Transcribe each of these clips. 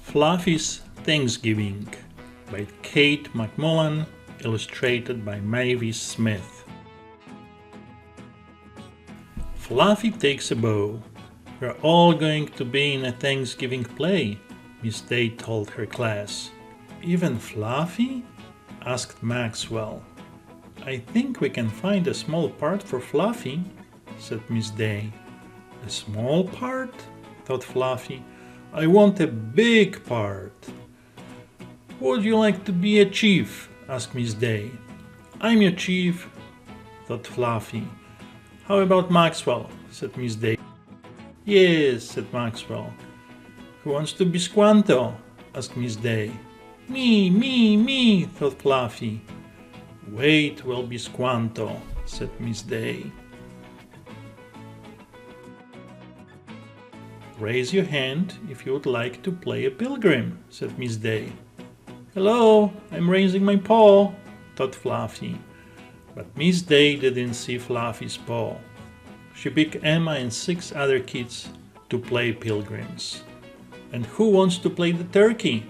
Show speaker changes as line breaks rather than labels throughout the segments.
Fluffy's Thanksgiving by Kate McMullan, illustrated by Mavis Smith. Fluffy takes a bow. We're all going to be in a Thanksgiving play, Miss Day told her class. Even Fluffy? Asked Maxwell. I think we can find a small part for Fluffy, said Miss Day. A small part? Thought Fluffy. I want a big part. Would you like to be a chief? Asked Miss Day. I'm your chief, thought Fluffy. How about Maxwell? Said Miss Day. Yes, said Maxwell. Who wants to be Squanto? Asked Miss Day. Me, thought Fluffy. Wait, we'll be Squanto, said Miss Day. Raise your hand if you would like to play a Pilgrim, said Miss Day. Hello, I'm raising my paw, thought Fluffy. But Miss Day didn't see Fluffy's paw. She picked Emma and 6 other kids to play Pilgrims. And who wants to play the turkey?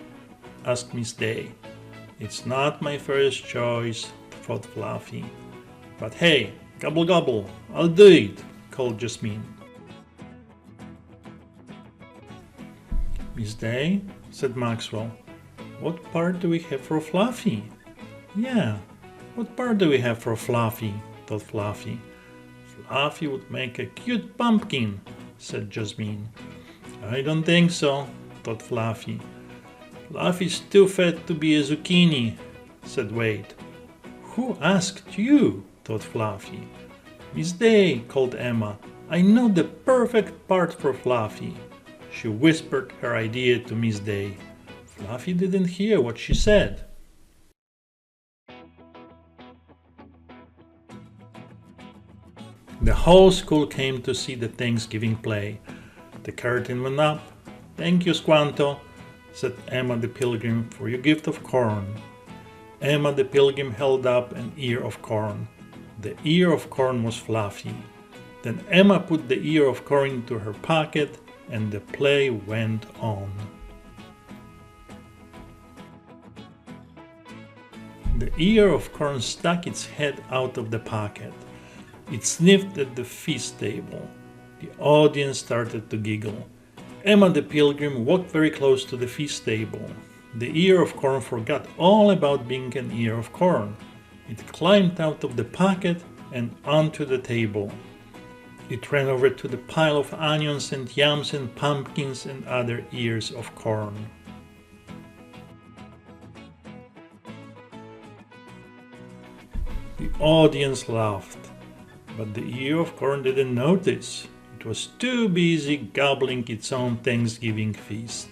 Asked Miss Day. It's not my first choice, thought Fluffy. But hey, gobble gobble, I'll do it, called Jasmine. Miss Day, said Maxwell, what part do we have for Fluffy? Yeah, what part do we have for Fluffy? Thought Fluffy. Fluffy would make a cute pumpkin, said Jasmine. I don't think so, thought Fluffy. Fluffy's too fat to be a zucchini, said Wade. Who asked you? Thought Fluffy. Miss Day, called Emma. I know the perfect part for Fluffy. She whispered her idea to Miss Day. Fluffy didn't hear what she said. The whole school came to see the Thanksgiving play. The curtain went up. Thank you, Squanto, said Emma the Pilgrim, for your gift of corn. Emma the Pilgrim held up an ear of corn. The ear of corn was Fluffy. Then Emma put the ear of corn into her pocket, and the play went on. The ear of corn stuck its head out of the pocket. It sniffed at the feast table. The audience started to giggle. Emma the Pilgrim walked very close to the feast table. The ear of corn forgot all about being an ear of corn. It climbed out of the pocket and onto the table. It ran over to the pile of onions and yams and pumpkins and other ears of corn. The audience laughed, but the ear of corn didn't notice. It was too busy gobbling its own Thanksgiving feast.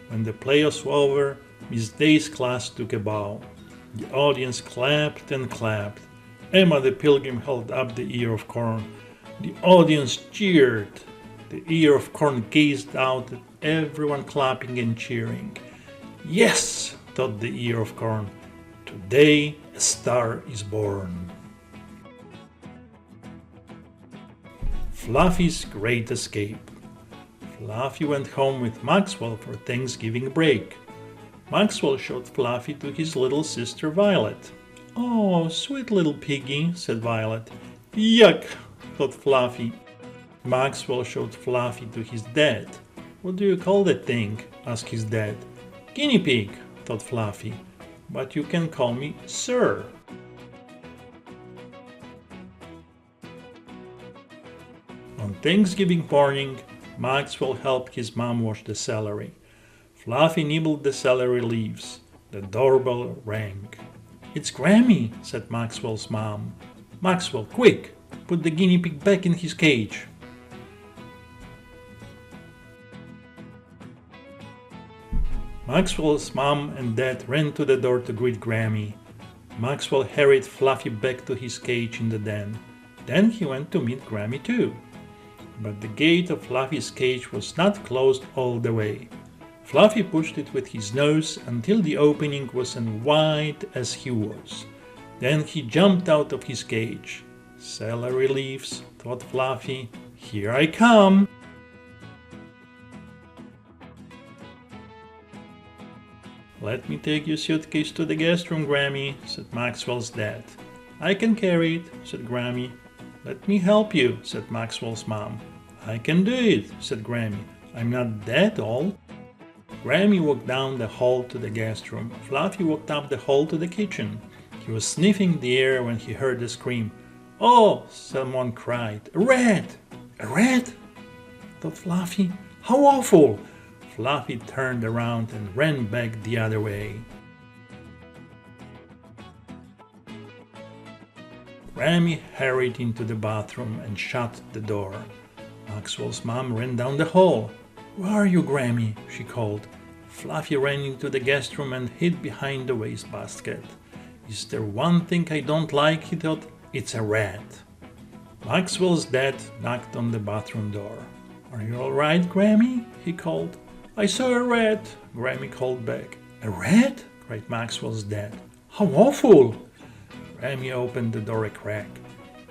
When the play was over, Miss Day's class took a bow. The audience clapped and clapped. Emma the Pilgrim held up the ear of corn. The audience cheered. The ear of corn gazed out at everyone clapping and cheering. Yes, thought the ear of corn. Today a star is born. Fluffy's Great Escape. Fluffy went home with Maxwell for Thanksgiving break. Maxwell showed Fluffy to his little sister Violet. Oh, sweet little piggy, said Violet. Yuck, thought Fluffy. Maxwell showed Fluffy to his dad. What do you call that thing? Asked his dad. Guinea pig, thought Fluffy. But you can call me Sir. On Thanksgiving morning, Maxwell helped his mom wash the celery. Fluffy nibbled the celery leaves. The doorbell rang. It's Grammy, said Maxwell's mom. Maxwell, quick! Put the guinea pig back in his cage. Maxwell's mom and dad ran to the door to greet Grammy. Maxwell hurried Fluffy back to his cage in the den. Then he went to meet Grammy too. But the gate of Fluffy's cage was not closed all the way. Fluffy pushed it with his nose until the opening was as wide as he was. Then he jumped out of his cage. Celery leaves, thought Fluffy. Here I come! Let me take your suitcase to the guest room, Grammy, said Maxwell's dad. I can carry it, said Grammy. Let me help you, said Maxwell's mom. I can do it, said Grammy. I'm not that old. Grammy walked down the hall to the guest room. Fluffy walked up the hall to the kitchen. He was sniffing the air when he heard a scream. Oh, someone cried. A rat! A rat? Thought Fluffy. How awful! Fluffy turned around and ran back the other way. Grammy hurried into the bathroom and shut the door. Maxwell's mom ran down the hall. Where are you, Grammy? She called. Fluffy ran into the guest room and hid behind the wastebasket. Is there one thing I don't like? He thought. It's a rat. Maxwell's dad knocked on the bathroom door. Are you all right, Grammy? He called. I saw a rat, Grammy called back. A rat? Cried Maxwell's dad. How awful! Grammy opened the door a crack.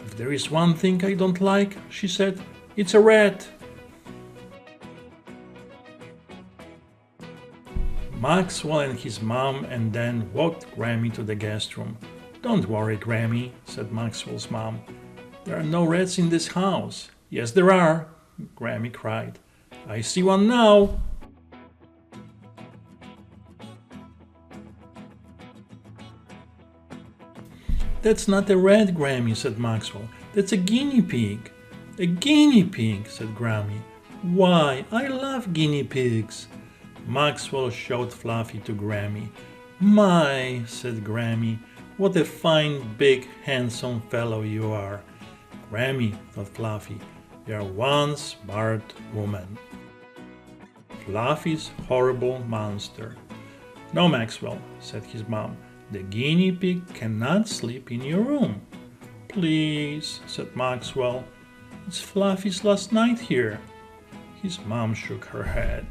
If there is one thing I don't like, she said, it's a rat. Maxwell and his mom and Dan walked Grammy to the guest room. Don't worry, Grammy, said Maxwell's mom. There are no rats in this house. Yes, there are, Grammy cried. I see one now. That's not a rat, Grammy, said Maxwell. That's a guinea pig. A guinea pig, said Grammy. Why, I love guinea pigs. Maxwell showed Fluffy to Grammy. My, said Grammy, what a fine, big, handsome fellow you are. Grammy, thought Fluffy, you're one smart woman. Fluffy's horrible monster. No, Maxwell, said his mom. The guinea pig cannot sleep in your room. Please, said Maxwell. It's Fluffy's last night here. His mom shook her head.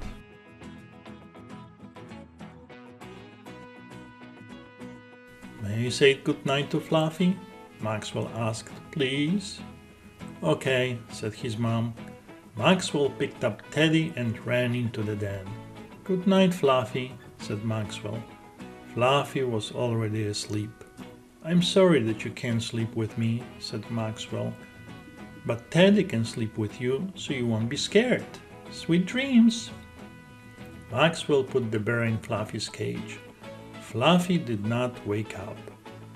May I say goodnight to Fluffy? Maxwell asked. Please? Okay, said his mom. Maxwell picked up Teddy and ran into the den. Good night, Fluffy, said Maxwell. Fluffy was already asleep. I'm sorry that you can't sleep with me, said Maxwell. But Teddy can sleep with you, so you won't be scared. Sweet dreams. Maxwell put the bear in Fluffy's cage. Fluffy did not wake up.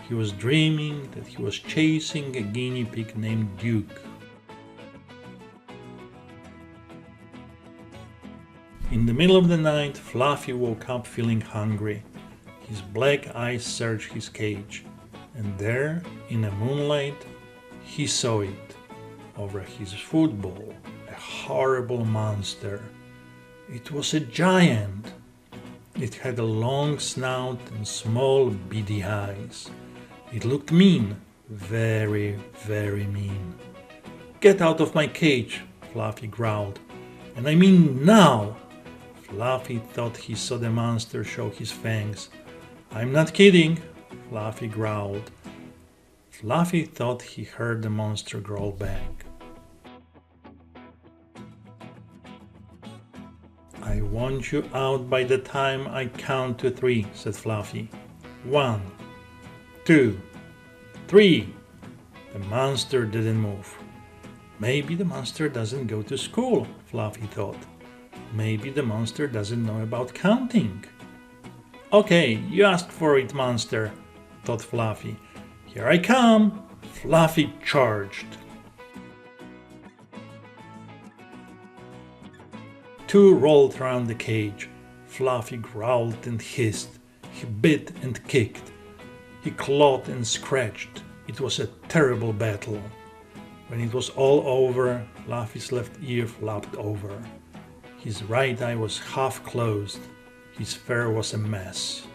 He was dreaming that he was chasing a guinea pig named Duke. In the middle of the night, Fluffy woke up feeling hungry. His black eyes searched his cage, and there, in the moonlight, he saw it. Over his food bowl, a horrible monster. It was a giant. It had a long snout and small beady eyes. It looked mean, very, very mean. Get out of my cage, Fluffy growled. And I mean now! Fluffy thought he saw the monster show his fangs. I'm not kidding, Fluffy growled. Fluffy thought he heard the monster growl back. I want you out by the time I count to 3, said Fluffy. 1, 2, 3. The monster didn't move. Maybe the monster doesn't go to school, Fluffy thought. Maybe the monster doesn't know about counting. Okay, you asked for it, monster, thought Fluffy. Here I come! Fluffy charged. 2 rolled around the cage. Fluffy growled and hissed. He bit and kicked. He clawed and scratched. It was a terrible battle. When it was all over, Fluffy's left ear flopped over. His right eye was half closed. His fur was a mess.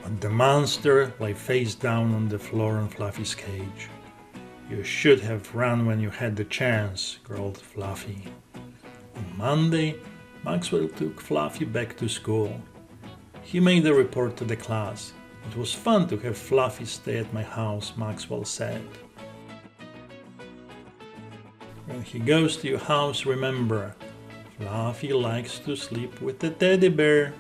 But the monster lay face down on the floor in Fluffy's cage. You should have run when you had the chance, growled Fluffy. On Monday, Maxwell took Fluffy back to school. He made a report to the class. It was fun to have Fluffy stay at my house, Maxwell said. When When he goes to your house, remember, Fluffy likes to sleep with the teddy bear.